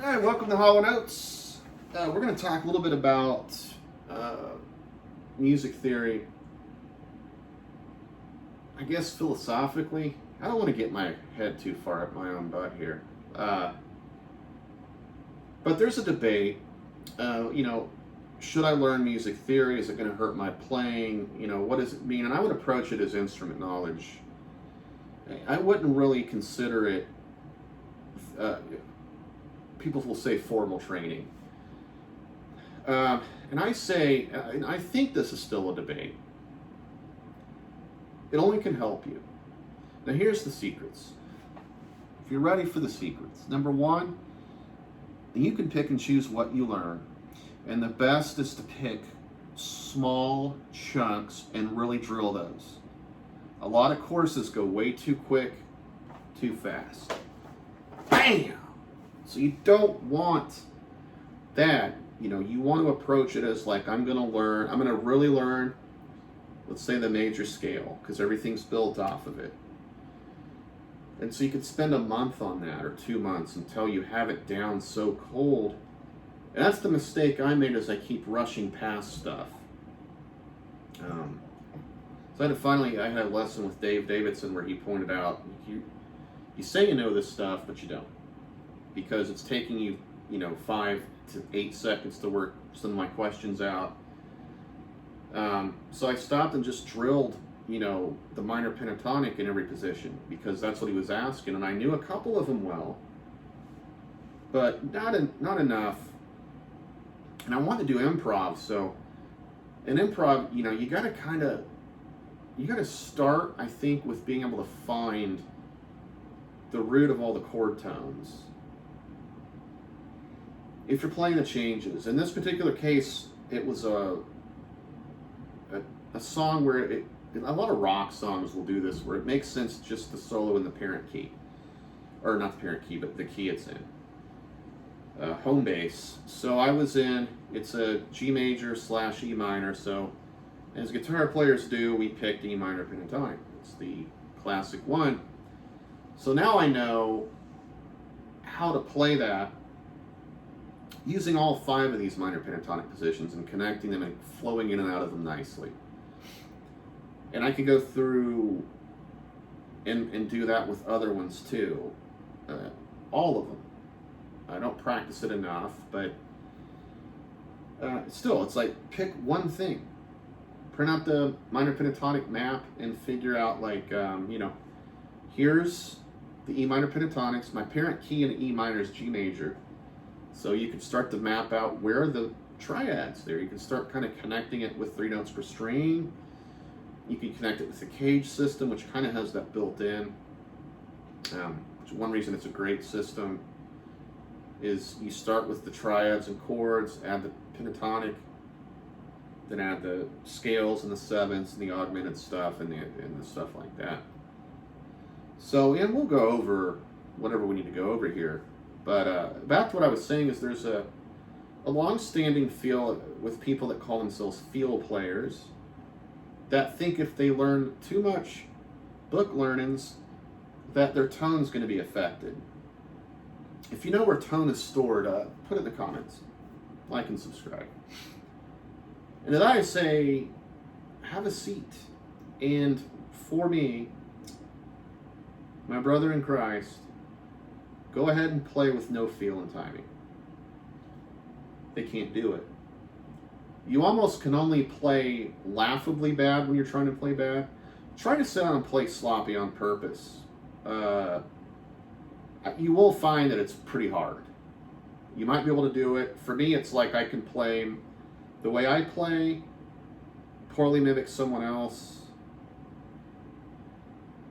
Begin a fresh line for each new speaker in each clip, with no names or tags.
Hi, welcome to Holland Oats. We're going to talk a little bit about music theory. I guess philosophically, I don't want to get my head too far up my own butt here. But there's a debate, should I learn music theory? Is it going to hurt my playing? What does it mean? And I would approach it as instrument knowledge. I wouldn't really consider it, people will say formal training. And I say, and I think this is still a debate. It only can help you. Now here's the secrets. If you're ready for the secrets. Number one, you can pick and choose what you learn. And the best is to pick small chunks and really drill those. A lot of courses go way too quick, too fast. Bam! So you don't want that. You want to approach it as like, I'm going to really learn, let's say the major scale, because everything's built off of it. And so you could spend a month on that or 2 months until you have it down so cold. And that's the mistake I made, is I keep rushing past stuff. So I had a lesson with Dave Davidson where he pointed out, you say you know this stuff, but you don't. Because it's taking you, 5 to 8 seconds to work some of my questions out. So I stopped and just drilled, the minor pentatonic in every position, because that's what he was asking, and I knew a couple of them well, but not enough. And I wanted to do improv, so in improv, you gotta start, I think, with being able to find the root of all the chord tones. If you're playing the changes, in this particular case, it was a song where a lot of rock songs will do this, where it makes sense just the solo in the parent key, or not the parent key, but the key it's in, home bass. So I was in, it's a G major / E minor. So as guitar players do, we picked E minor pentatonic. It's the classic one. So now I know how to play that using all 5 of these minor pentatonic positions and connecting them and flowing in and out of them nicely. And I could go through and do that with other ones too. All of them. I don't practice it enough, but still, it's like, pick one thing. Print out the minor pentatonic map and figure out, here's the E minor pentatonics. My parent key in E minor is G major. So you can start to map out where are the triads there. You can start kind of connecting it with 3 notes per string. You can connect it with the cage system, which kind of has that built in. Which one reason it's a great system is you start with the triads and chords, add the pentatonic, then add the scales and the sevenths and the augmented stuff and the stuff like that. So, and we'll go over whatever we need to go over here. But back to what I was saying is there's a long-standing feel with people that call themselves feel players that think if they learn too much book learnings that their tone's going to be affected. If you know where tone is stored, put it in the comments. Like and subscribe. And then I say, have a seat. And for me, my brother in Christ, go ahead and play with no feel and timing. They can't do it. You almost can only play laughably bad when you're trying to play bad. Try to sit down and play sloppy on purpose. You will find that it's pretty hard. You might be able to do it. For me, it's like I can play the way I play, poorly mimic someone else,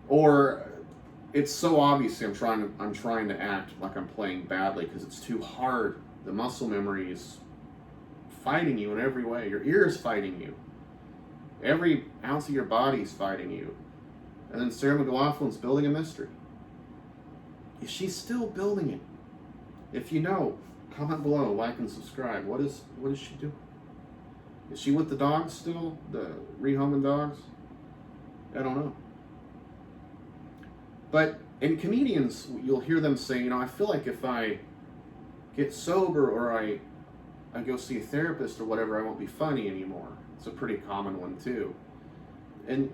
or it's so obvious I'm trying to act like I'm playing badly because it's too hard. The muscle memory is fighting you in every way. Your ear is fighting you. Every ounce of your body is fighting you. And then Sarah McLachlan's building a mystery. Is she still building it? If you know, comment below, like and subscribe. What is she doing? Is she with the dogs still? The rehoming dogs? I don't know. But in comedians, you'll hear them say, I feel like if I get sober or I go see a therapist or whatever, I won't be funny anymore. It's a pretty common one too. And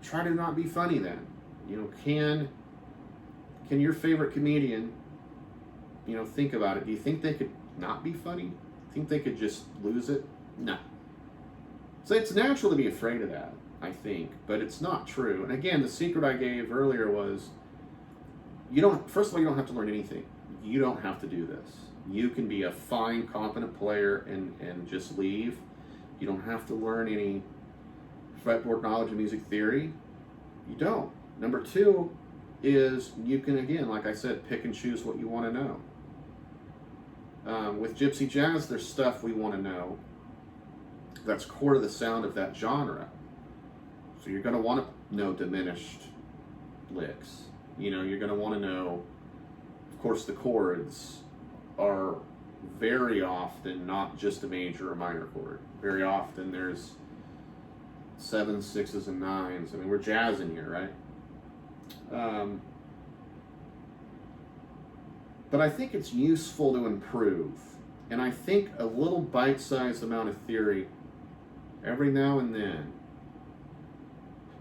try to not be funny then. Can your favorite comedian, think about it. Do you think they could not be funny? Think they could just lose it? No. So it's natural to be afraid of that, I think, but it's not true. And again, the secret I gave earlier was first of all, you don't have to learn anything. You don't have to do this. You can be a fine, competent player and just leave. You don't have to learn any fretboard knowledge of music theory. You don't. Number two is you can, again, like I said, pick and choose what you want to know. With gypsy jazz, there's stuff we want to know that's core to the sound of that genre. So you're going to want to know diminished licks. You're going to want to know, of course, the chords are very often not just a major or minor chord. Very often there's 7s, 6s, and 9s. I mean, we're jazzing here, right? But I think it's useful to improve. And I think a little bite-sized amount of theory every now and then.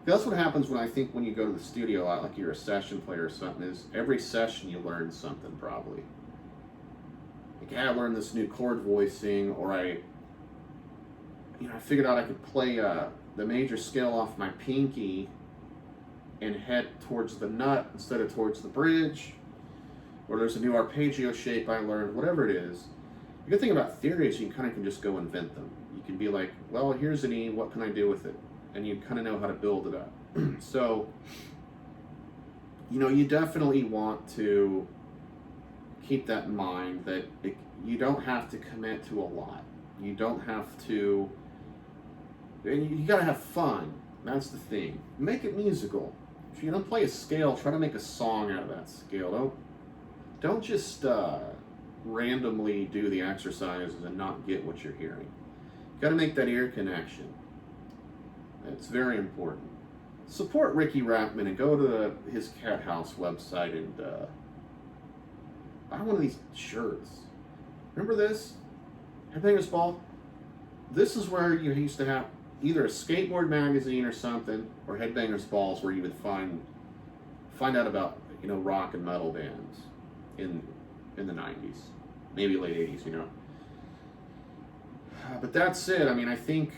That's what happens when you go to the studio a lot, like you're a session player or something, is every session you learn something probably. Like, I learned this new chord voicing, or I figured out I could play the major scale off my pinky and head towards the nut instead of towards the bridge, or there's a new arpeggio shape I learned, whatever it is. The good thing about theory is you kind of can just go invent them. You can be like, well, here's an E, what can I do with it? And you kind of know how to build it up. So, you definitely want to keep that in mind, that you don't have to commit to a lot. You don't have to, and you gotta have fun. That's the thing. Make it musical. If you're gonna play a scale, try to make a song out of that scale. Don't just randomly do the exercises and not get what you're hearing. You gotta make that ear connection. It's very important. Support Ricky Rackman and go to his Cat House website and buy one of these shirts. Remember this? Headbangers Ball? This is where you used to have either a skateboard magazine or something, or Headbangers Balls, where you would find out about rock and metal bands in the 90s, maybe late 80s. But that's it. I mean, I think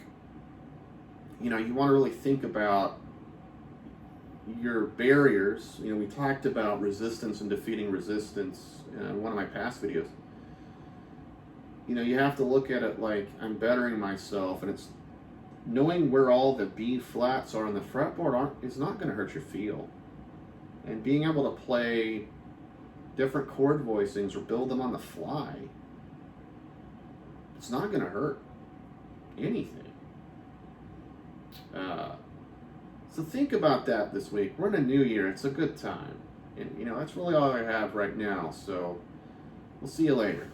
you want to really think about your barriers. We talked about resistance and defeating resistance in one of my past videos. You have to look at it like I'm bettering myself, and it's knowing where all the B flats are on the fretboard is not going to hurt your feel. And being able to play different chord voicings or build them on the fly, it's not going to hurt anything. So think about that this week. We're in a new year. It's a good time. And, that's really all I have right now. So we'll see you later.